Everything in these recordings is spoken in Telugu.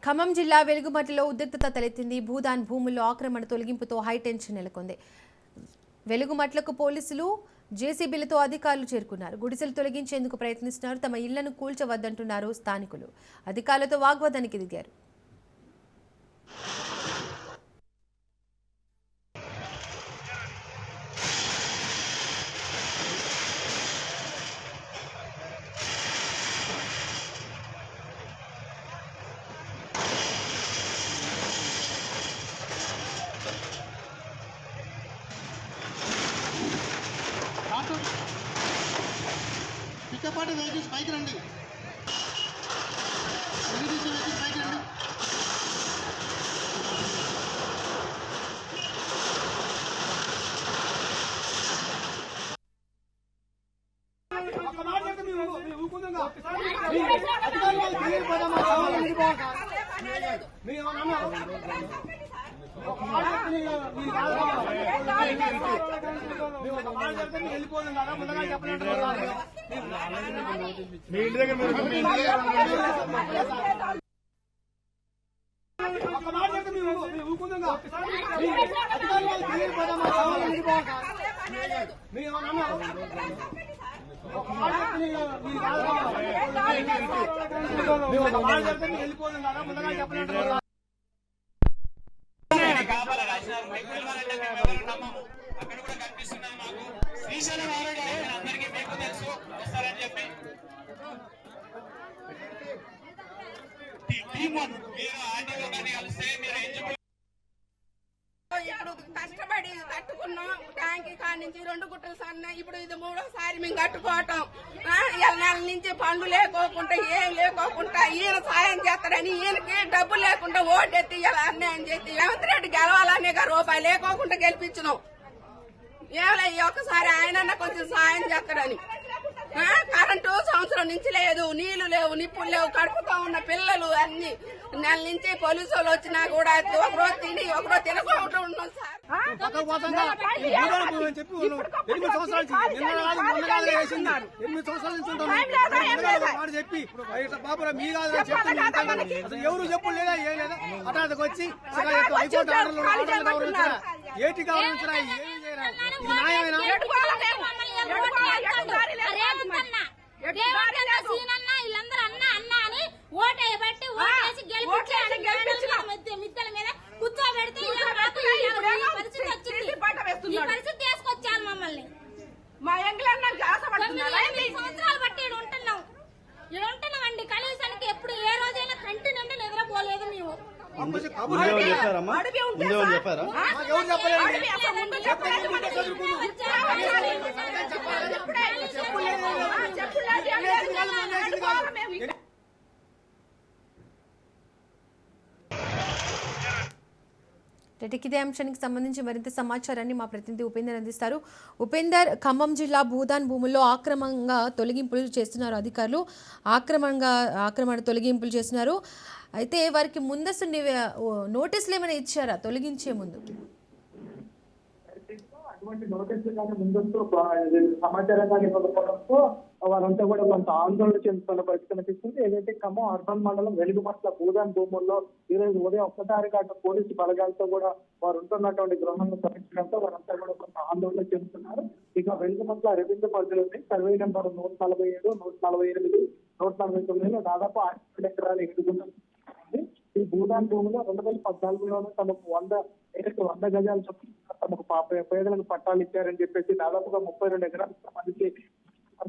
ఖమ్మం జిల్లా వెలుగుమట్టిలో ఉద్రిక్తత తలెత్తింది. భూదాన్ భూముల్లో ఆక్రమణ తొలగింపుతో హైటెన్షన్ నెలకొంది. వెలుగుమట్లకు పోలీసులు జేసీబీలతో అధికారులు చేరుకున్నారు. గుడిసెలు తొలగించేందుకు ప్రయత్నిస్తున్నారు. తమ ఇళ్లను కూల్చవద్దంటున్నారు స్థానికులు. అధికారులతో వాగ్వాదానికి దిగారు. పికపాటి వెహికల్స్ పైకి రండి. వెహికల్స్ పైకి రండి. వెళ్ళిపోదు కదా ముందుగా చెప్పలేదు. మీ ఇంటి దగ్గర ఒక మాట చెప్తే మేము ఊరుకుందాం. వెళ్ళిపోదు కదా ముందుగా చెప్పలేదు. అక్కడ కూడా కనిపిస్తున్నాయి మాకు. శ్రీశైలం అందరికీ మీకు తెలుసు వస్తారని చెప్పి మీరు ఆర్టీఓ గారిని కలిస్తే మీరు ఇప్పుడు కష్టపడి కట్టుకున్నాం. ట్యాంక్ కాడి నుంచి 2 గుట్టలు సన్న. ఇప్పుడు ఇది 3వసారి మేము కట్టుకోవటం. నెల నుంచి పండ్లు లేకోకుండా ఏం లేకోకుండా ఈయన సాయం చేస్తాడని ఈయనకి డబ్బు లేకుండా ఓటెత్తి ఇలా అన్యాయం చేసి రేవంత్ రెడ్డి గెలవాలనే రూపాయి లేకోకుండా గెలిపించినాం. ఏమలే ఒక్కసారి ఆయన కొంచెం సాయం చేస్తాడని. కరెంటు సంవత్సరం నుంచి లేదు, నీళ్లు లేవు, నిప్పులు లేవు, కడుపుతో ఉన్న పిల్లలు అన్ని. నెల నుంచి పోలీసు వాళ్ళు వచ్చినా కూడా ఒకరోజు తిని ఒకరోజు తినకుండా ఉన్నాం సార్. చెప్పి బాబు మీ కాదు ఎవరు చెప్పు లేదా ఏం లేదా హఠాత్తుకు వచ్చి హైకోర్టు ఆర్డర్లు ఏటి గౌరవించరా ఏమి చేయరా ఇది న్యాయమేనా? మిద్దల మీద కూర్చోబెడితే పరిస్థితి తీసుకొచ్చాను మమ్మల్ని. మా ఎంగ్లన్న సంవత్సరాలు బట్టి ఇక్కడ ఉంటున్నామండి. కనీసానికి ఎప్పుడు ఏ రోజైనా కంటి నుండి నిద్రపోలేదు మేము. ఇదే అంశానికి సంబంధించి మరింత సమాచారాన్ని మా ప్రతినిధి ఉపేందర్ అందిస్తారు. ఉపేందర్, ఖమ్మం జిల్లా భూదాన్ భూముల్లో ఆక్రమంగా తొలగింపులు చేస్తున్నారు అధికారులు. ఆక్రమణ తొలగింపులు చేస్తున్నారు. అయితే వారికి ముందస్తు నోటీసులు ఏమైనా ఇచ్చారా తొలగించే ముందు? అటువంటి నోటీసులు కానీ ముందస్తు సమాచారం కానీ ఇవ్వకపోవడంతో వారంతా కూడా కొంత ఆందోళన చెందుతున్న పరిస్థితి కనిపిస్తుంది. ఏదైతే ఖమ్మం అర్బన్ మండలం వెలుగుమట్ల భూదాన్ భూముల్లో ఈ రోజు ఉదయం 1వ తారీఖు పోలీసు బలగాలతో కూడా వారు ఉంటున్నటువంటి గృహాలను తరలించడంతో వారంతా కూడా కొంత ఆందోళన చెందుతున్నారు. ఇక వెలుగుమట్ల రెవెన్యూ పరిధిలోని సర్వే నెంబర్ 147, 148, 149 దాదాపు 6 ఎకరాలు ఎదుగుతుంది. ఈ భూదాన్ భూమిలో 2014లోనే తమకు 100 గజాలు చొప్పున తమకు పేదలకు పట్టాలు ఇచ్చారని చెప్పేసి దాదాపుగా 32 ఎకరాలకు సంబంధించి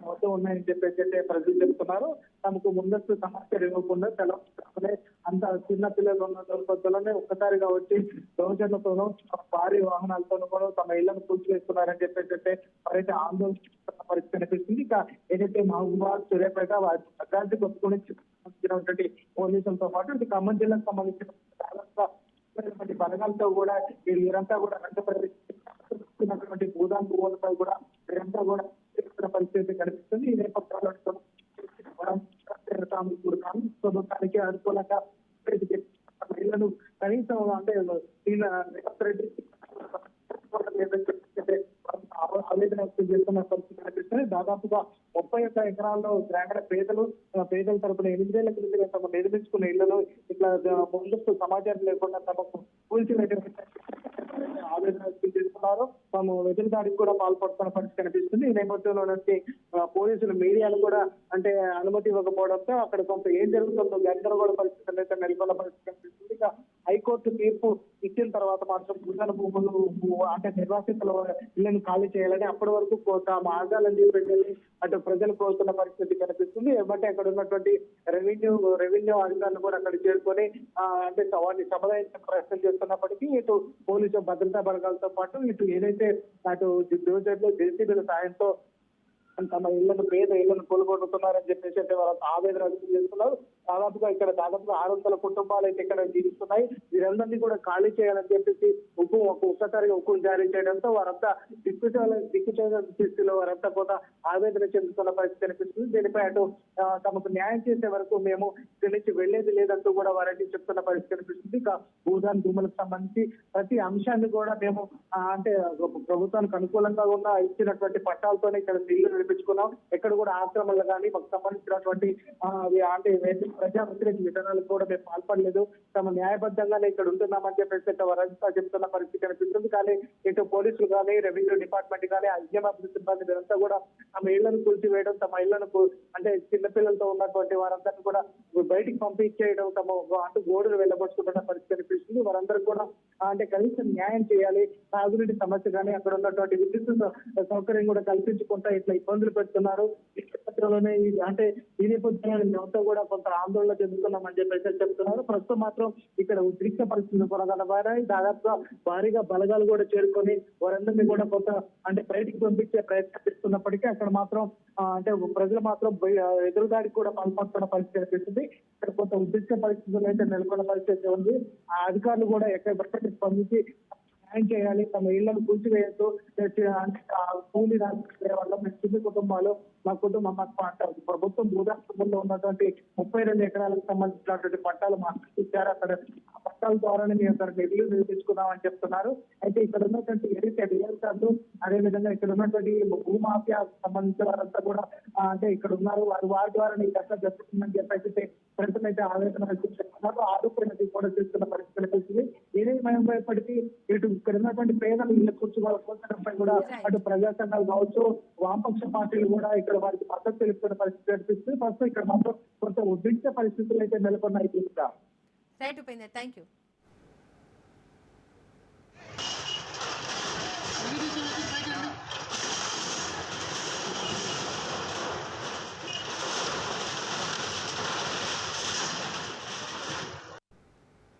మొత్తం ఉన్నాయని చెప్పేసి అయితే ప్రజలు చెప్తున్నారు. తమకు ముందస్తు సమాచారం ఇవ్వకుండా తెలవే అంత చిన్న పిల్లలు ఉన్న దొరకలోనే ఒక్కసారిగా వచ్చి దౌర్జన్యంతోనూ భారీ వాహనాలతోనూ కూడా తమ ఇళ్లను కూల్చివేస్తున్నారని చెప్పేసి అయితే వారైతే ఆందోళన పరిస్థితి కనిపిస్తుంది. ఇక ఏదైతే మహబూబాబాద్, సూర్యాపేట వారి భద్రాద్రి కొత్తగూడెం సంబంధించినటువంటి పోలీసులతో పాటు ఇటు ఖమ్మం జిల్లాకు సంబంధించిన బలగాలతో కూడా వీరంతా కూడా వెంటపడినటువంటి భూదాన్ భూములపై కూడా వీరంతా కూడా పరిస్థితి కనిపిస్తుంది. ఈ నేపథ్యంలో ప్రభుత్వానికి అనుకూలంగా మహిళలు కనీసం అంటే రేవంత్ రెడ్డి ఆవేదన వ్యక్తం చేస్తున్న పరిస్థితి కనిపిస్తుంది. దాదాపుగా 31 ఎకరాల్లో గ్రామీణ పేదల తరపున 8 ఏళ్ల క్రితం తమ నిర్మించుకున్న ఇళ్లను ఇట్లా ముందస్తు సమాచారం లేకుండా తమకు కూల్చివేయడం ఆవేదన వ్యక్తం చేస్తున్నారు. తాము ఎదురుదాడికి కూడా పాల్పడుతున్న పరిస్థితి కనిపిస్తుంది. ఈ నేపథ్యంలో పోలీసులు మీడియాను కూడా అంటే అనుమతి ఇవ్వకపోవడంతో అక్కడ కొంత ఏం జరుగుతుందో గందరగోళ పరిస్థితులు అయితే నెలకొన్న పరిస్థితి కనిపిస్తుంది. ఇక హైకోర్టు తీర్పు ఇచ్చిన తర్వాత మాత్రం భూదాన భూములు అంటే నిర్వాసితుల ఇళ్లను ఖాళీ చేయాలని అప్పటి వరకు తాము ఆగాలని చెప్పి అటు ప్రజలు కోరుతున్న పరిస్థితి కనిపిస్తుంది. బట్ అక్కడ ఉన్నటువంటి రెవెన్యూ అధికారులు కూడా అక్కడ చేరుకొని అంటే వారిని సమాధానించే ప్రయత్నం చేస్తున్నప్పటికీ ఇటు పోలీసు భద్రతా బలగాలతో పాటు ఇటు ఏదైతే అటు దోజర్లు జేసీబీల సాయంతో తమ పేద ఇళ్లను కోల్గొడుతున్నారని చెప్పేసి అంటే వాళ్ళ ఆవేదన వ్యక్తం చేస్తున్నారు. దాదాపుగా 600 కుటుంబాలు అయితే ఇక్కడ జీవిస్తున్నాయి. వీరందరినీ కూడా ఖాళీ చేయాలని చెప్పేసి ఒక్కసారిగా హుకుం జారీ చేయడంతో వారంతా దిక్కుచేయాల స్థితిలో వారంతా కూడా ఆవేదన చెందుతున్న పరిస్థితి కనిపిస్తుంది. దీనిపై అటు తమకు న్యాయం చేసే వరకు మేము ఇక్కడి నుంచి వెళ్లేది లేదంటూ కూడా వారంటే చెప్తున్న పరిస్థితి కనిపిస్తుంది. భూదాన్ భూములకు సంబంధించి ప్రతి అంశాన్ని కూడా మేము అంటే ప్రభుత్వానికి అనుకూలంగా ఉన్న ఇచ్చినటువంటి పట్టాలతోనే ఇక్కడ ఇల్లు నిర్మించుకున్నాం. ఎక్కడ కూడా ఆక్రమణలు కానీ మాకు సంబంధించినటువంటి అంటే ప్రజా వ్యతిరేక విధానాలకు కూడా మేము పాల్పడలేదు. తమ న్యాయబద్ధంగానే ఇక్కడ ఉంటున్నామని చెప్పేసి వారంతా చెప్తున్న పరిస్థితి కనిపిస్తుంది. కానీ ఇటు పోలీసులు కానీ రెవెన్యూ డిపార్ట్మెంట్ కానీ అభివృద్ధి సిబ్బంది వీరంతా కూడా తమ ఇళ్లను కూల్చివేయడం, తమ ఇళ్లను అంటే చిన్నపిల్లలతో ఉన్నటువంటి వారందరినీ కూడా బయటికి పంపించేయడం, తమ అటు గోడలు వెళ్ళబోచుకుంటున్న పరిస్థితి కనిపిస్తుంది. వారందరూ కూడా అంటే కనీసం న్యాయం చేయాలి. తాగునీటి సమస్య కానీ అక్కడ ఉన్నటువంటి విద్యుత్ సౌకర్యం కూడా కల్పించుకుంటా ఇట్లా ఇబ్బందులు పెడుతున్నారు. ఈ క్షేత్రంలోనే అంటే ఈ నేపథ్యంలో మేమంతా కూడా కొంత ఆందోళన చెందుతున్నామని చెప్పేసి చెప్తున్నారు. ప్రస్తుతం మాత్రం ఇక్కడ ఉద్రిక్త పరిస్థితులు కొనగలవారాయి. దాదాపుగా భారీగా బలగాలు కూడా చేరుకొని వారందరినీ కూడా కొంత అంటే బయటికి పంపించే ప్రయత్నం చేస్తున్నప్పటికీ అక్కడ మాత్రం అంటే ప్రజలు మాత్రం ఎదురుదాడికి కూడా పాల్పడుతున్న పరిస్థితి కనిపిస్తుంది. ఇక్కడ కొంత ఉద్రిక్త పరిస్థితులు అయితే నెలకొన్న పరిస్థితి ఉంది. ఆ అధికారులు కూడా ఎక్కడ స్పందించి న్యాయం చేయాలి, తమ ఇళ్లను కూల్చివేయద్దు, అంటే కూలీ వల్ల మేము చిన్న కుటుంబాలు మా కుటుంబం ప్రభుత్వం భూదాస్తంలో ఉన్నటువంటి 32 ఎకరాలకు సంబంధించినటువంటి పట్టాలు మాకు ఇచ్చారు. అక్కడ ఆ పట్టాల ద్వారానే మేము అక్కడ ఇల్లు నిర్మించుకున్నామని చెప్తున్నారు. అయితే ఇక్కడ ఉన్నటువంటి ఏదైతే రియల్టర్లు అదేవిధంగా ఇక్కడ ఉన్నటువంటి భూమాఫియా సంబంధించిన వారంతా కూడా అంటే ఇక్కడ ఉన్నారు. వారి ద్వారా ఈ కష్టం జరుగుతుందని చెప్పేసి ప్రజలైతే ఆవేదన వ్యక్తం చేస్తున్నారు. ఆదుకునేది కూడా చేస్తున్న పరిస్థితి కనిపిస్తుంది. ఏదేమైనప్పటికీ ఇటు ఇక్కడ ఉన్నటువంటి పేదలు ఇళ్ళ కూర్చోవడంపై కూడా అటు ప్రజా సంఘాలు కావచ్చు, వామపక్ష పార్టీలు కూడా ఇక్కడ వారికి మద్దతు తెలుపుతున్న పరిస్థితి కనిపిస్తుంది. ప్రస్తుతం ఇక్కడ మాత్రం కొంత ఉద్రిక్త పరిస్థితులు అయితే నెలకొన్నాయి. Right Upender, thank you.